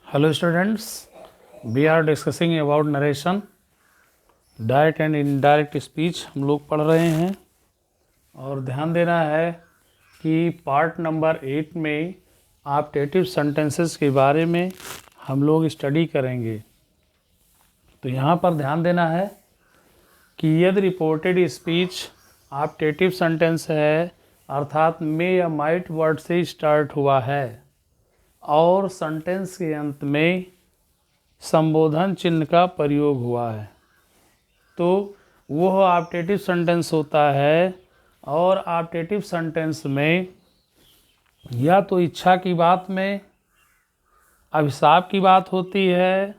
Hello students, we are discussing about narration, direct and indirect speech हम लोग पढ़ रहे हैं। और ध्यान देना है कि पार्ट नंबर 8 में ऑप्टेटिव सेंटेंसेस के बारे में हम लोग स्टडी करेंगे। तो यहाँ पर ध्यान देना है कि यदि रिपोर्टेड स्पीच ऑप्टेटिव सेंटेंस है, अर्थात मे या माइट वर्ड से स्टार्ट हुआ है और सेंटेंस के अंत में संबोधन चिन्ह का प्रयोग हुआ है, तो वह ऑप्टेटिव सेंटेंस होता है। और ऑप्टेटिव सेंटेंस में या तो इच्छा की बात में अभिशाप की बात होती है,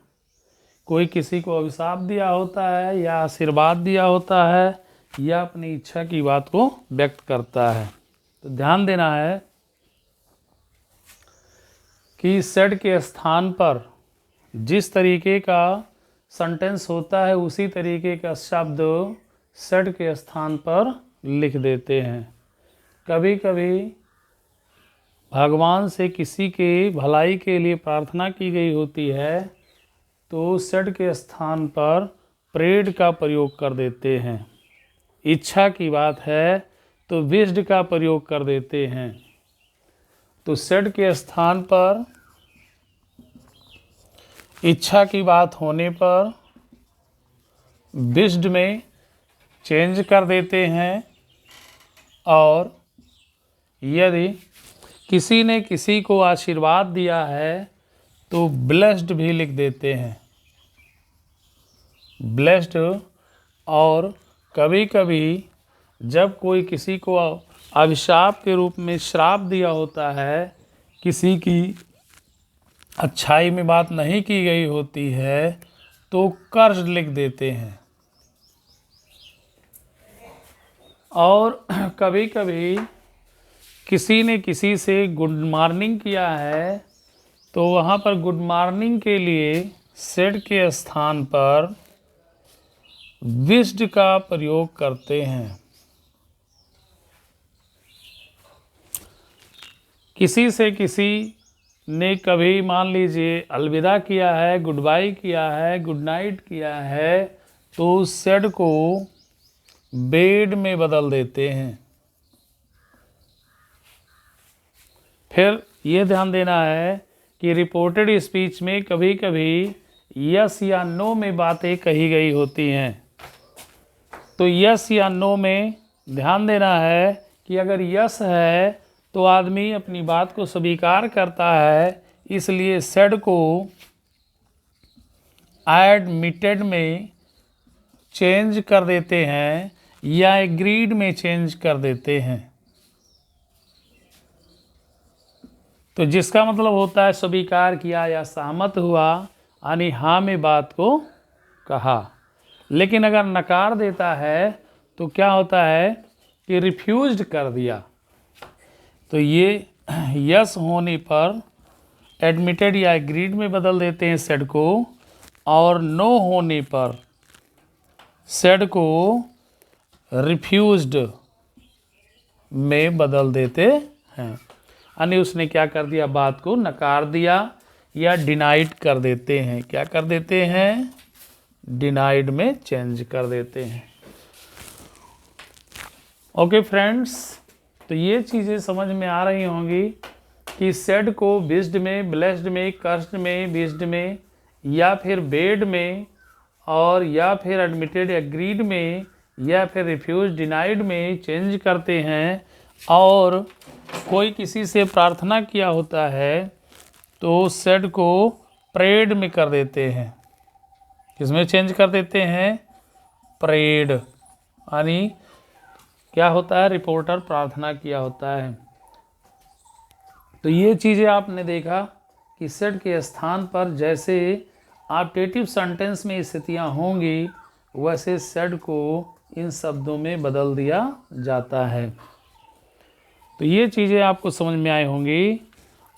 कोई किसी को अभिशाप दिया होता है या आशीर्वाद दिया होता है, या अपनी इच्छा की बात को व्यक्त करता है। तो ध्यान देना है कि सेड के स्थान पर जिस तरीके का सेंटेंस होता है उसी तरीके का शब्द सेड के स्थान पर लिख देते हैं। कभी कभी भगवान से किसी के भलाई के लिए प्रार्थना की गई होती है, तो सेड के स्थान पर प्रेड का प्रयोग कर देते हैं। इच्छा की बात है तो विश्ड का प्रयोग कर देते हैं। तो सेड के स्थान पर इच्छा की बात होने पर विश्ड में चेंज कर देते हैं, और यदि किसी ने किसी को आशीर्वाद दिया है तो ब्लेस्ड भी लिख देते हैं, ब्लेस्ड। और कभी कभी जब कोई किसी को अभिशाप के रूप में श्राप दिया होता है, किसी की अच्छाई में बात नहीं की गई होती है, तो कर्ज लिख देते हैं। और कभी कभी किसी ने किसी से गुड मॉर्निंग किया है, तो वहाँ पर गुड मॉर्निंग के लिए सेड के स्थान पर विश्ड का प्रयोग करते हैं। किसी से किसी ने कभी मान लीजिए अलविदा किया है, गुड बाय किया है, गुड नाइट किया है, तो सेड को बेड में बदल देते हैं। फिर ये ध्यान देना है कि रिपोर्टेड स्पीच में कभी कभी यस या नो में बातें कही गई होती हैं। तो यस या नो में ध्यान देना है कि अगर यस है तो आदमी अपनी बात को स्वीकार करता है, इसलिए सेड को एडमिटेड में चेंज कर देते हैं या एग्रीड में चेंज कर देते हैं। तो जिसका मतलब होता है स्वीकार किया या सहमत हुआ, यानी हाँ में बात को कहा। लेकिन अगर नकार देता है तो क्या होता है कि रिफ्यूज्ड कर दिया। तो ये यस होने पर एडमिटेड या एग्रीड में बदल देते हैं सेड को, और नो होने पर सेड को रिफ्यूज्ड में बदल देते हैं। यानी उसने क्या कर दिया, बात को नकार दिया या डिनाइड कर देते हैं। क्या कर देते हैं, डिनाइड में चेंज कर देते हैं। ओके फ्रेंड्स, तो ये चीज़ें समझ में आ रही होंगी कि सेड को विश्ड में, ब्लेस्ड में, कर्स्ड में, विश्ड में, या फिर बेड में, और या फिर एडमिटेड एग्रीड में, या फिर रिफ्यूज डिनाइड में चेंज करते हैं। और कोई किसी से प्रार्थना किया होता है तो सेड को प्रेड में कर देते हैं। किसमें चेंज कर देते हैं, प्रेड। यानी क्या होता है, रिपोर्टर प्रार्थना किया होता है। तो ये चीज़ें आपने देखा कि सेड के स्थान पर जैसे ऑप्टेटिव सेंटेंस में स्थितियाँ होंगी, वैसे सेड को इन शब्दों में बदल दिया जाता है। तो ये चीज़ें आपको समझ में आई होंगी।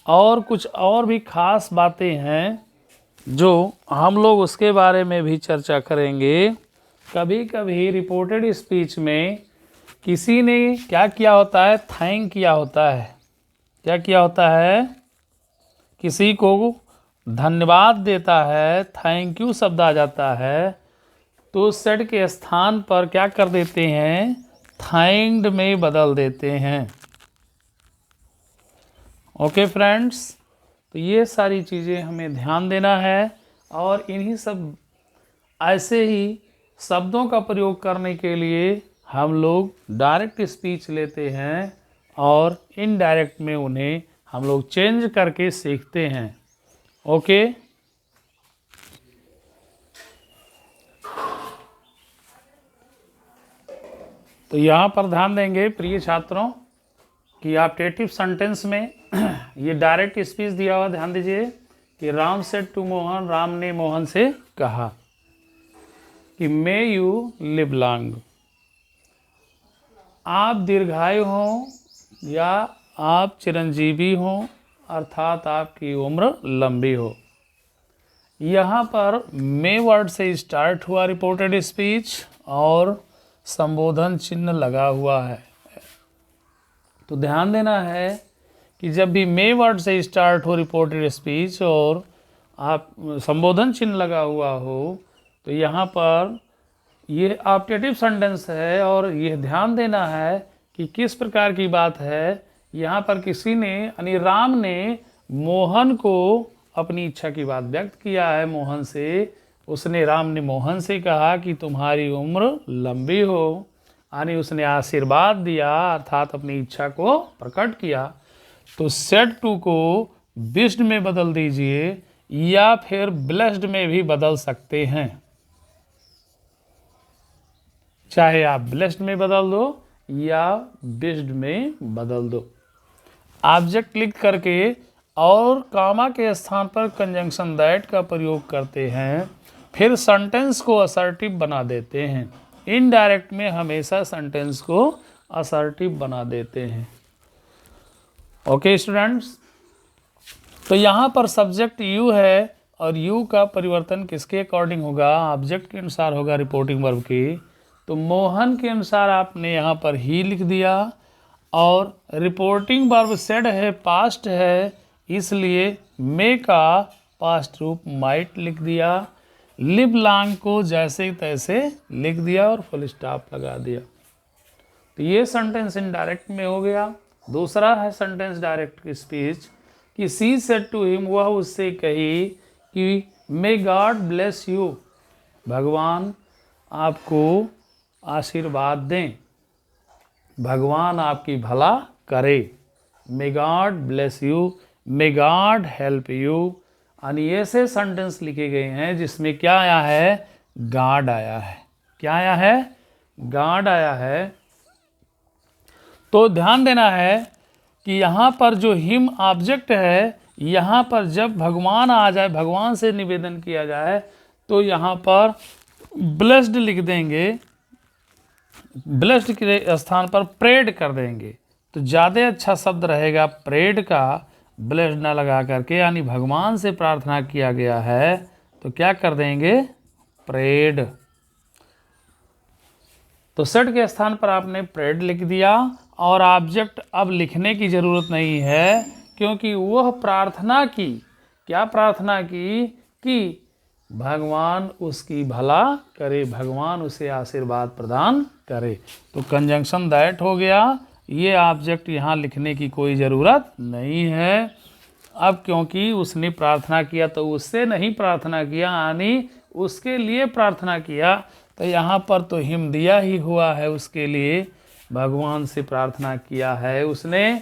और कुछ और भी ख़ास बातें हैं जो हम लोग उसके बारे में भी चर्चा करेंगे। कभी कभी रिपोर्टेड स्पीच में किसी ने क्या किया होता है, थैंक किया होता है। क्या किया होता है, किसी को धन्यवाद देता है, थैंक यू शब्द आ जाता है, तो सेड के स्थान पर क्या कर देते हैं, थैंक्ड में बदल देते हैं। ओके फ्रेंड्स, तो ये सारी चीज़ें हमें ध्यान देना है और इन्हीं सब ऐसे ही शब्दों का प्रयोग करने के लिए हम लोग डायरेक्ट स्पीच लेते हैं और इनडायरेक्ट में उन्हें हम लोग चेंज करके सीखते हैं। ओके, तो यहाँ पर ध्यान देंगे प्रिय छात्रों कि ऑप्टेटिव सेंटेंस में ये डायरेक्ट स्पीच दिया हुआ, ध्यान दीजिए कि राम सेड टू मोहन, राम ने मोहन से कहा कि मे यू लिव लॉन्ग, आप दीर्घायु हों या आप चिरंजीवी हों, अर्थात आपकी उम्र लंबी हो। यहाँ पर मे वर्ड से स्टार्ट हुआ रिपोर्टेड स्पीच और संबोधन चिन्ह लगा हुआ है। तो ध्यान देना है कि जब भी मे वर्ड से स्टार्ट हो रिपोर्टेड स्पीच और आप संबोधन चिन्ह लगा हुआ हो, तो यहाँ पर ये ऑप्टेटिव सेंटेंस है और यह ध्यान देना है कि किस प्रकार की बात है। यहाँ पर किसी ने यानी राम ने मोहन को अपनी इच्छा की बात व्यक्त किया है मोहन से। उसने, राम ने मोहन से कहा कि तुम्हारी उम्र लंबी हो, यानी उसने आशीर्वाद दिया अर्थात अपनी इच्छा को प्रकट किया। तो सेड टू को विश्ड में बदल दीजिए या फिर ब्लेस्ड में भी बदल सकते हैं, चाहे आप ब्लेस्ड में बदल दो या विश्ड में बदल दो। ऑब्जेक्ट क्लिक करके और कामा के स्थान पर कंजंक्शन दैट का प्रयोग करते हैं, फिर सेंटेंस को असर्टिव बना देते हैं। इनडायरेक्ट में हमेशा सेंटेंस को असर्टिव बना देते हैं। ओके स्टूडेंट्स, तो यहाँ पर सब्जेक्ट यू है और यू का परिवर्तन किसके अकॉर्डिंग होगा, ऑब्जेक्ट के अनुसार होगा रिपोर्टिंग वर्ब की। तो मोहन के अनुसार आपने यहाँ पर ही लिख दिया और रिपोर्टिंग वर्ब सेड है, पास्ट है, इसलिए मे का पास्ट रूप माइट लिख दिया। लिव लॉन्ग को जैसे तैसे लिख दिया और फुल स्टॉप लगा दिया। तो ये सेंटेंस इनडायरेक्ट में हो गया। दूसरा है सेंटेंस डायरेक्ट स्पीच कि सी सेड टू हिम, वह उससे कही कि मे गॉड ब्लेस यू, भगवान आपको आशीर्वाद दें, भगवान आपकी भला करे। May God bless you, may God help you. यानी ऐसे सेंटेंस लिखे गए हैं जिसमें क्या आया है, गॉड आया है। क्या आया है, गॉड आया है। तो ध्यान देना है कि यहाँ पर जो हिम ऑब्जेक्ट है, यहाँ पर जब भगवान आ जाए, भगवान से निवेदन किया जाए, तो यहाँ पर ब्लेस्ड लिख देंगे, ब्लेस्ड के स्थान पर प्रेड कर देंगे तो ज़्यादा अच्छा शब्द रहेगा प्रेड का, ब्लेस्ड ना लगा करके। यानी भगवान से प्रार्थना किया गया है तो क्या कर देंगे, प्रेड। तो सेड के स्थान पर आपने प्रेड लिख दिया और ऑब्जेक्ट अब लिखने की ज़रूरत नहीं है, क्योंकि वह प्रार्थना की, क्या प्रार्थना की कि भगवान उसकी भला करे, भगवान उसे आशीर्वाद प्रदान करे। तो कंजंक्शन दैट हो गया, ये ऑब्जेक्ट यहाँ लिखने की कोई ज़रूरत नहीं है। अब क्योंकि उसने प्रार्थना किया तो उससे नहीं प्रार्थना किया, यानी उसके लिए प्रार्थना किया, तो यहाँ पर तो हिम दिया ही हुआ है, उसके लिए भगवान से प्रार्थना किया है उसने,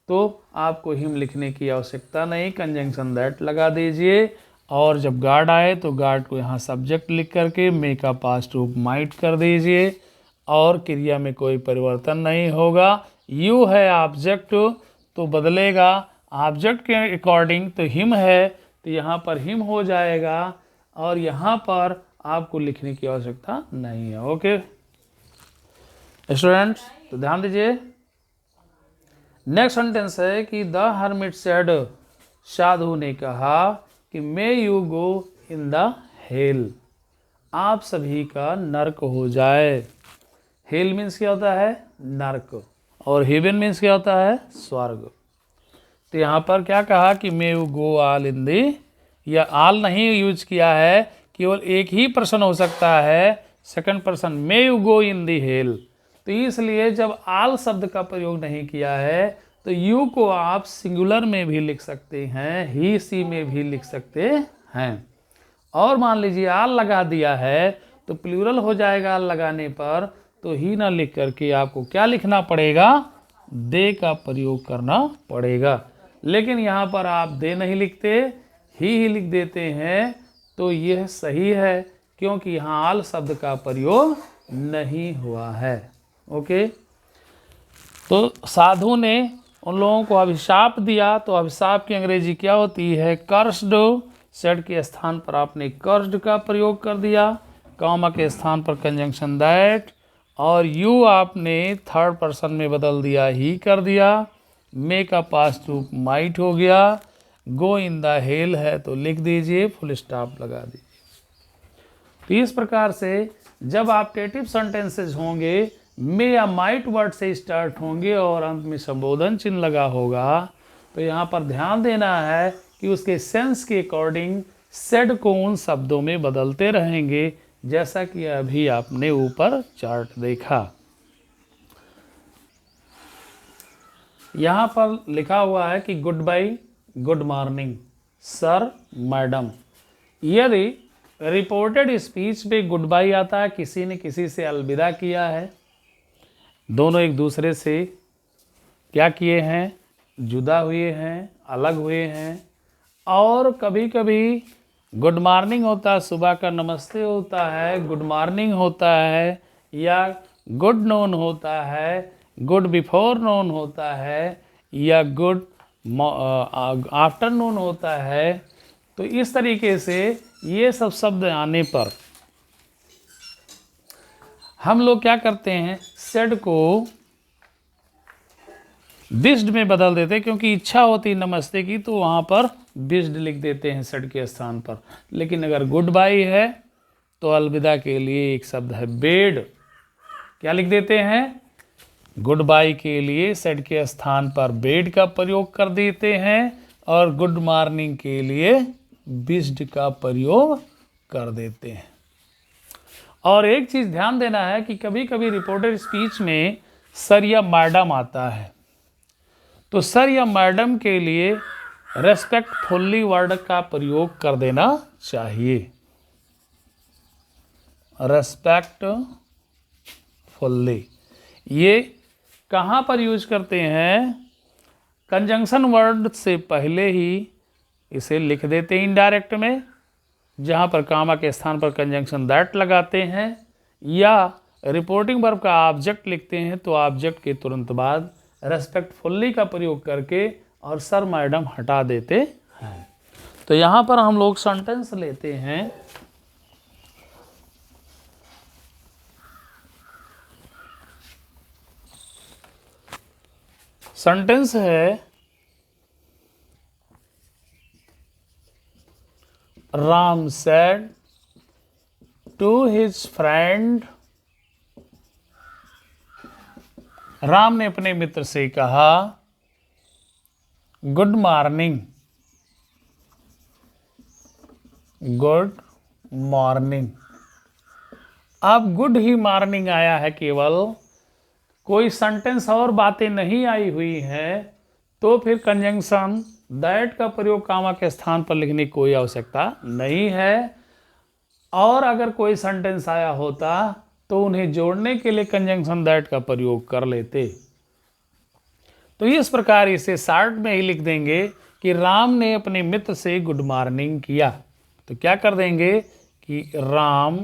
तो आपको हिम लिखने की आवश्यकता नहीं, कंजंक्शन दैट लगा दीजिए। और जब गार्ड आए तो गार्ड को यहाँ सब्जेक्ट लिख करके मे का पास्ट रूप माइट कर दीजिए और क्रिया में कोई परिवर्तन नहीं होगा। यू है ऑब्जेक्ट तो बदलेगा ऑब्जेक्ट के अकॉर्डिंग, तो हिम है तो यहाँ पर हिम हो जाएगा और यहाँ पर आपको लिखने की आवश्यकता नहीं है। ओके स्टूडेंट्स, तो ध्यान दीजिए। नेक्स्ट सेंटेंस है कि द हर्मिट सेड, साधु ने कहा कि may you go in the hell, आप सभी का नरक हो जाए। हेल मीन्स क्या होता है, नरक, और हेवन मीन्स क्या होता है, स्वर्ग। तो यहाँ पर क्या कहा कि may you go all in दी, या ऑल नहीं यूज किया है, केवल एक ही पर्सन हो सकता है, second person, may you go in the hello. तो इसलिए जब ऑल शब्द का प्रयोग नहीं किया है तो यू को आप सिंगुलर में भी लिख सकते हैं, ही सी में भी लिख सकते हैं। और मान लीजिए ऑल लगा दिया है तो प्लूरल हो जाएगा ऑल लगाने पर, तो ही ना लिख करके आपको क्या लिखना पड़ेगा, दे का प्रयोग करना पड़ेगा। लेकिन यहाँ पर आप दे नहीं लिखते, ही लिख देते हैं, तो यह सही है क्योंकि यहाँ ऑल शब्द का प्रयोग नहीं हुआ है। ओके, तो साधु ने उन लोगों को अभिशाप दिया, तो अभिशाप की अंग्रेजी क्या होती है, कर्स्ड। सेड के स्थान पर आपने कर्स्ड का प्रयोग कर दिया, कॉमा के स्थान पर कंजंक्शन दैट, और यू आपने थर्ड पर्सन में बदल दिया, ही कर दिया। मे का पास्ट रूप माइट हो गया, गो इन द हेल है तो लिख दीजिए, फुल स्टॉप लगा दीजिए। तो इस प्रकार से जब ऑप्टेटिव सेंटेंसेस होंगे, मे या माइट वर्ड से स्टार्ट होंगे और अंत में संबोधन चिन्ह लगा होगा, तो यहाँ पर ध्यान देना है कि उसके सेंस के अकॉर्डिंग सेड को उन शब्दों में बदलते रहेंगे, जैसा कि अभी आपने ऊपर चार्ट देखा। यहाँ पर लिखा हुआ है कि goodbye, good morning, sir, madam. यदि रिपोर्टेड स्पीच पे गुड बाय आता है, किसी ने किसी से अलविदा किया है, दोनों एक दूसरे से क्या किए हैं, जुदा हुए हैं, अलग हुए हैं। और कभी कभी गुड मॉर्निंग होता है, सुबह का नमस्ते होता है, गुड मॉर्निंग होता है, या गुड नून होता है, गुड बिफोर नून होता है, या गुड आफ्टरनून होता है। तो इस तरीके से ये सब शब्द आने पर हम लोग क्या करते हैं, सेड को बिस्ड में बदल देते हैं, क्योंकि इच्छा होती नमस्ते की तो वहाँ पर बिस्ड लिख देते हैं सेड के स्थान पर। लेकिन अगर गुड बाय है तो अलविदा के लिए एक शब्द है बेड, क्या लिख देते हैं, गुड बाय के लिए सेड के स्थान पर बेड का प्रयोग कर देते हैं, और गुड मॉर्निंग के लिए बिस्ड का प्रयोग कर देते हैं। और एक चीज़ ध्यान देना है कि कभी कभी रिपोर्टेड स्पीच में सर या मैडम आता है, तो सर या मैडम के लिए रेस्पेक्टफुली वर्ड का प्रयोग कर देना चाहिए, रेस्पेक्टफुली। ये कहाँ पर यूज करते हैं, कंजंक्शन वर्ड से पहले ही इसे लिख देते हैं इनडायरेक्ट में, जहाँ पर कामा के स्थान पर कंजंक्शन दैट लगाते हैं, या रिपोर्टिंग वर्ब का ऑब्जेक्ट लिखते हैं तो ऑब्जेक्ट के तुरंत बाद रेस्पेक्टफुली का प्रयोग करके और सर मैडम हटा देते हैं। तो यहाँ पर हम लोग सेंटेंस लेते हैं। सेंटेंस है, Ram said to his friend, Ram ने अपने मित्र से कहा गुड मॉर्निंग, गुड मॉर्निंग। अब गुड ही मॉर्निंग आया है, केवल कोई सेंटेंस और बातें नहीं आई हुई हैं, तो फिर कंजंक्शन दैट का प्रयोग कामा के स्थान पर लिखने की कोई आवश्यकता नहीं है। और अगर कोई सेंटेंस आया होता तो उन्हें जोड़ने के लिए कंजंक्शन दैट का प्रयोग कर लेते। तो इस प्रकार इसे शॉर्ट में ही लिख देंगे कि राम ने अपने मित्र से गुड मॉर्निंग किया, तो क्या कर देंगे कि Ram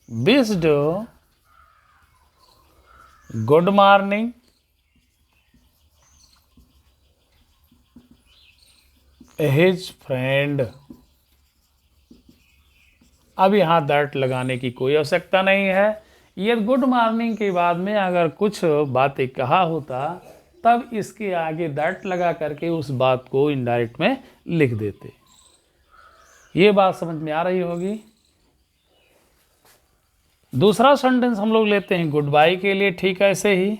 wished good morning his friend. अब यहाँ दैट लगाने की कोई आवश्यकता नहीं है। ये गुड मॉर्निंग के बाद में अगर कुछ बातें कहा होता तब इसके आगे दैट लगा करके उस बात को इनडायरेक्ट में लिख देते। ये बात समझ में आ रही होगी। दूसरा सेंटेंस हम लोग लेते हैं गुड बाय के लिए, ठीक ऐसे ही।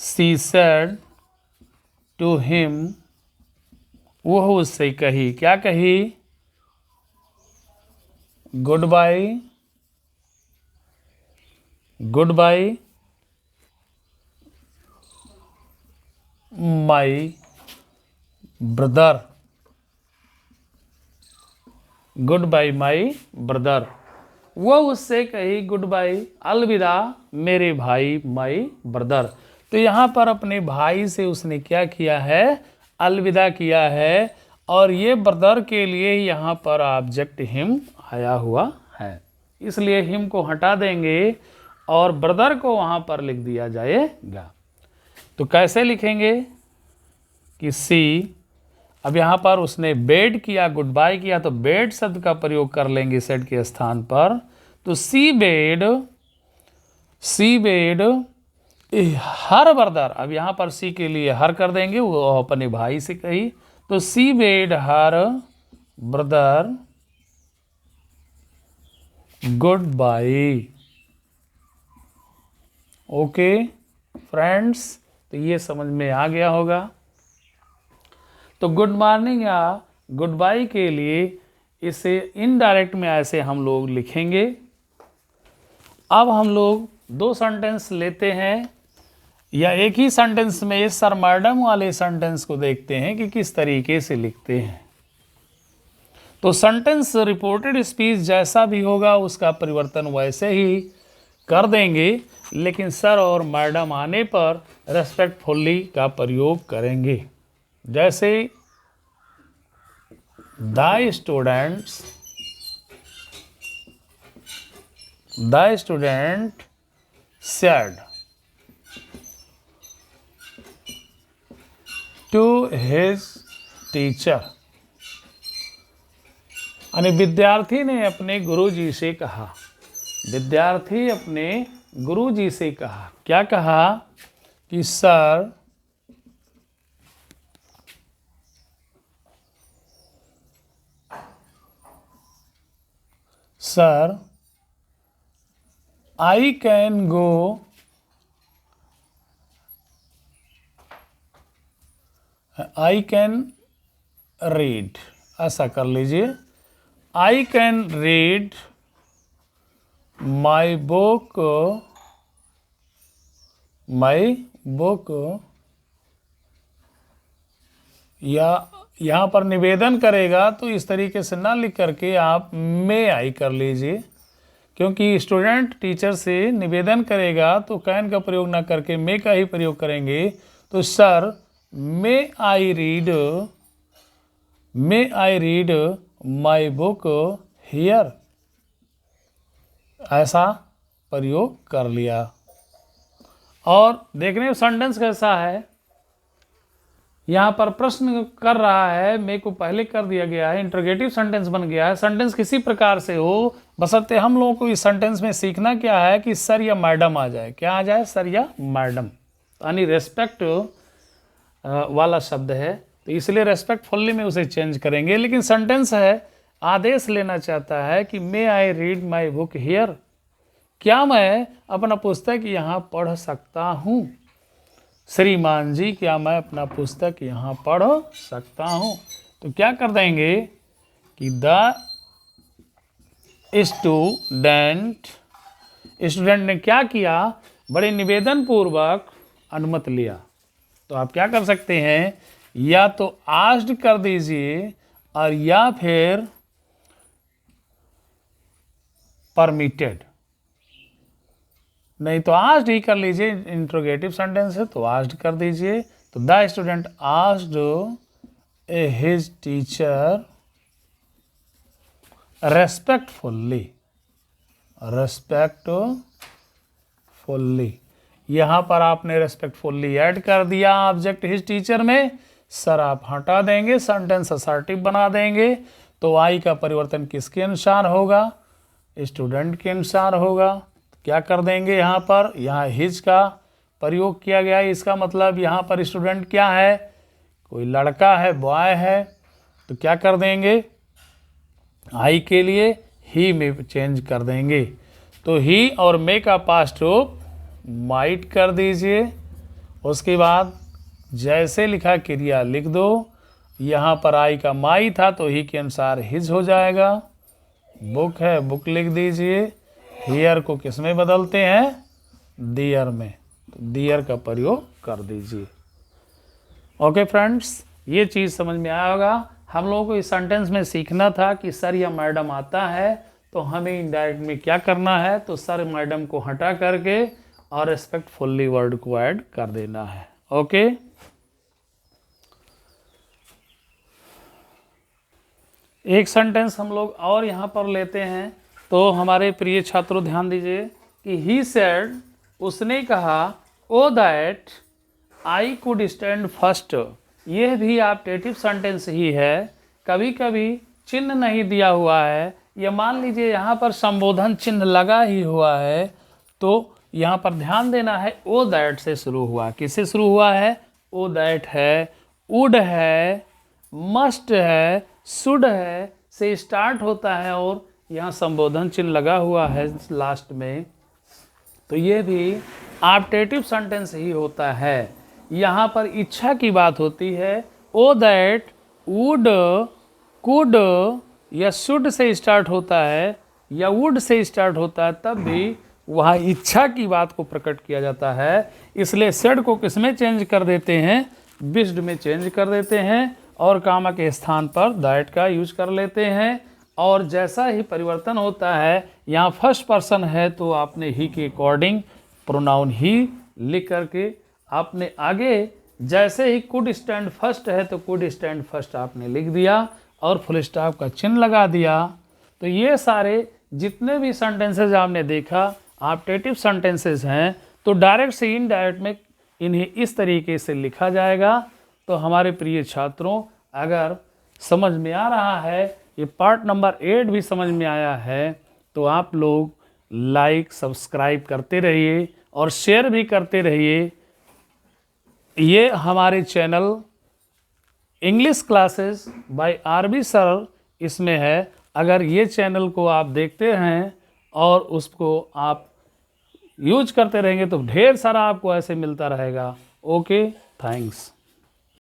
शी सेड टू हिम, वह उससे कही, क्या कही? Goodbye, goodbye my brother, goodbye my brother. वह उससे कही गुड बाय, अलविदा मेरे भाई, माई ब्रदर। तो यहाँ पर अपने भाई से उसने क्या किया है? अलविदा किया है। और ये ब्रदर के लिए यहाँ पर ऑब्जेक्ट हिम आया हुआ है, इसलिए हिम को हटा देंगे और ब्रदर को वहाँ पर लिख दिया जाएगा। तो कैसे लिखेंगे कि सी, अब यहाँ पर उसने बेड किया, गुड बाय किया, तो बेड शब्द का प्रयोग कर लेंगे सेड के स्थान पर। तो she bed, C bade her brother, अब यहाँ पर सी के लिए हर कर देंगे, वो अपने भाई से कही। तो she bade her brother goodbye. Okay friends, तो ये समझ में आ गया होगा। तो गुड मॉर्निंग या गुड बाय के लिए इसे इनडायरेक्ट में ऐसे हम लोग लिखेंगे। अब हम लोग दो सेंटेंस लेते हैं, या एक ही सेंटेंस में सर मैडम वाले सेंटेंस को देखते हैं कि किस तरीके से लिखते हैं। तो सेंटेंस रिपोर्टेड स्पीच जैसा भी होगा उसका परिवर्तन वैसे ही कर देंगे, लेकिन सर और मैडम आने पर रेस्पेक्टफुली का प्रयोग करेंगे। जैसे the student said to his teacher, यानी विद्यार्थी ने अपने गुरुजी से कहा, विद्यार्थी अपने गुरुजी से कहा, क्या कहा? कि sir sir I can go I can read, ऐसा कर लीजिए, I can read my book या यहाँ पर निवेदन करेगा तो इस तरीके से ना लिख करके आप मे आई कर लीजिए, क्योंकि स्टूडेंट टीचर से निवेदन करेगा तो कैन का प्रयोग ना करके मे का ही प्रयोग करेंगे। तो sir may I read my book here, ऐसा प्रयोग कर लिया। और देखने में सेंटेंस कैसा है, यहाँ पर प्रश्न कर रहा है, मे को पहले कर दिया गया है, इंटरोगेटिव सेंटेंस बन गया है। सेंटेंस किसी प्रकार से हो, बशर्ते हम लोगों को इस सेंटेंस में सीखना क्या है कि सर या मैडम आ जाए। क्या आ जाए? सर या मैडम, यानी रेस्पेक्ट वाला शब्द है, तो इसलिए रेस्पेक्टफुली में उसे चेंज करेंगे। लेकिन सेंटेंस है, आदेश लेना चाहता है कि may I read my book here, क्या मैं अपना पुस्तक यहाँ पढ़ सकता हूँ? श्रीमान जी, क्या मैं अपना पुस्तक यहाँ पढ़ सकता हूँ? तो क्या कर देंगे कि द स्टूडेंट ने क्या किया? बड़े निवेदन पूर्वक अनुमति लिया। तो आप क्या कर सकते हैं, या तो आस्क्ड कर दीजिए और या फिर परमिटेड, नहीं तो आस्क्ड ही कर लीजिए, इंट्रोगेटिव सेंटेंस है तो आस्क्ड कर दीजिए। तो the student asked his teacher respectfully, यहाँ पर आपने रेस्पेक्टफुल्ली ऐड कर दिया ऑब्जेक्ट हिज टीचर में, सर आप हटा देंगे, सेंटेंस असर्टिव बना देंगे। तो आई का परिवर्तन किसके अनुसार होगा? स्टूडेंट के अनुसार होगा। क्या कर देंगे यहाँ पर? यहाँ हिज का प्रयोग किया गया है, इसका मतलब यहाँ पर स्टूडेंट क्या है? कोई लड़का है, बॉय है। तो क्या कर देंगे? आई के लिए ही में चेंज कर देंगे। तो ही और मे का पास्ट रूप माइट कर दीजिए उसके बाद जैसे लिखा क्रिया लिख दो। यहाँ पर आई का माई था तो ही के अनुसार हिज हो जाएगा। बुक है बुक लिख दीजिए। हियर को किस में बदलते हैं? दियर में, तो दियर का प्रयोग कर दीजिए। ओके फ्रेंड्स, ये चीज़ समझ में आया होगा। हम लोगों को इस सेंटेंस में सीखना था कि सर या मैडम आता है तो हमें इनडायरेक्ट में क्या करना है, तो सर मैडम को हटा करके और रिस्पेक्टफुली वर्ड को ऐड कर देना है। ओके, एक सेंटेंस हम लोग और यहाँ पर लेते हैं। तो हमारे प्रिय छात्रों ध्यान दीजिए कि ही सेड, उसने कहा, oh that I could stand first. यह भी ऑप्टेटिव सेंटेंस ही है। कभी कभी चिन्ह नहीं दिया हुआ है, या मान लीजिए यहाँ पर संबोधन चिन्ह लगा ही हुआ है, तो यहाँ पर ध्यान देना है ओ दैट से शुरू हुआ। किससे शुरू हुआ है? ओ दैट है, वुड है, मस्ट है, शुड है से स्टार्ट होता है और यहाँ संबोधन चिन्ह लगा हुआ है लास्ट में, तो ये भी ऑप्टेटिव सेंटेंस ही होता है। यहाँ पर इच्छा की बात होती है। ओ दैट वुड, कुड या शुड से स्टार्ट होता है या वुड से स्टार्ट होता है, तब भी वहाँ इच्छा की बात को प्रकट किया जाता है। इसलिए सेड को किसमें चेंज कर देते हैं? विश्ड में चेंज कर देते हैं और कामा के स्थान पर दैट का यूज कर लेते हैं। और जैसा ही परिवर्तन होता है, यहाँ फर्स्ट पर्सन है तो आपने ही के अकॉर्डिंग प्रोनाउन ही लिख करके आपने आगे, जैसे ही कुड स्टैंड फर्स्ट है तो कुड स्टैंड फर्स्ट आपने लिख दिया और फुल स्टॉप का चिन्ह लगा दिया। तो ये सारे जितने भी सेंटेंसेज आपने देखा ऑप्टेटिव सेंटेंसेस हैं, तो डायरेक्ट से इनडायरेक्ट में इन्हें इस तरीके से लिखा जाएगा। तो हमारे प्रिय छात्रों, अगर समझ में आ रहा है, ये पार्ट नंबर 8 भी समझ में आया है, तो आप लोग लाइक सब्सक्राइब करते रहिए और शेयर भी करते रहिए। ये हमारे channel English classes by RB sir इसमें है। अगर ये चैनल को आप देखते हैं और उसको आप यूज करते रहेंगे तो ढेर सारा आपको ऐसे मिलता रहेगा। Okay, thanks.